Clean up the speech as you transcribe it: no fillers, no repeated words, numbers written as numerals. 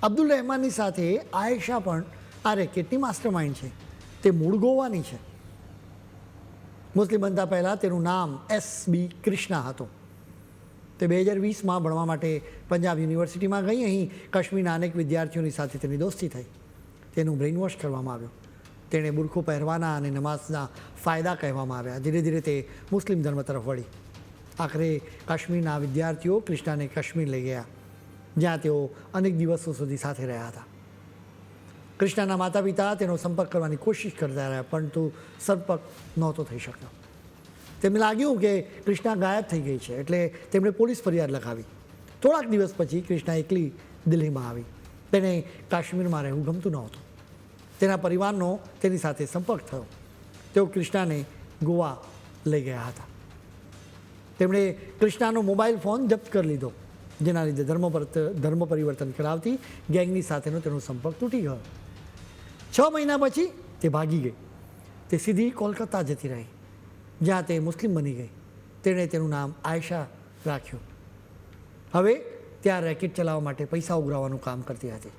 અબ્દુલ રહેમાનની સાથે આયેશા પણ આ રેકેટની માસ્ટર માઇન્ડ છે. તે મૂળ ગોવાની છે. મુસ્લિમ બનતા પહેલાં તેનું નામ SB કૃષ્ણા હતું. તે 2020માં ભણવા માટે પંજાબ યુનિવર્સિટીમાં ગઈ. અહીં કાશ્મીરના અનેક વિદ્યાર્થીઓની સાથે તેની દોસ્તી થઈ. તેનું બ્રેઇન વોશ કરવામાં આવ્યું. તેણે બુરખો પહેરવાના અને નમાઝના ફાયદા કહેવામાં આવ્યા. ધીરે ધીરે તે મુસ્લિમ ધર્મ તરફ વળી. આખરે કાશ્મીરના વિદ્યાર્થીઓ કૃષ્ણાને કાશ્મીર લઈ ગયા, જ્યાં તેઓ અનેક દિવસો સુધી સાથે રહ્યા હતા. કૃષ્ણાના માતા પિતા તેનો સંપર્ક કરવાની કોશિશ કરતા રહ્યા, પરંતુ સંપર્ક નહોતો થઈ શક્યો. તેમને લાગ્યું કે કૃષ્ણા ગાયબ થઈ ગઈ છે, એટલે તેમણે પોલીસ ફરિયાદ લખાવી. થોડાક દિવસ પછી કૃષ્ણા એકલી દિલ્હીમાં આવી. તેને કાશ્મીરમાં રહેવું ગમતું નહોતું. તેના પરિવારનો તેની સાથે સંપર્ક થયો. તેઓ કૃષ્ણાને ગોવા લઈ ગયા હતા. તેમણે કૃષ્ણાનો મોબાઈલ ફોન જપ્ત કરી લીધો, જેના લીધે ધર્મ પરિવર્તન કરાવતી ગેંગની સાથેનો તેનો સંપર્ક તૂટી ગયો. 6 મહિના પછી તે ભાગી ગઈ. તે સીધી કોલકાતા જતી રહી, જ્યાં તે મુસ્લિમ બની ગઈ. તેણે તેનું નામ આયેશા રાખ્યું. હવે ત્યાં રેકેટ ચલાવવા માટે પૈસા ઉઘરાવવાનું કામ કરતી હતી.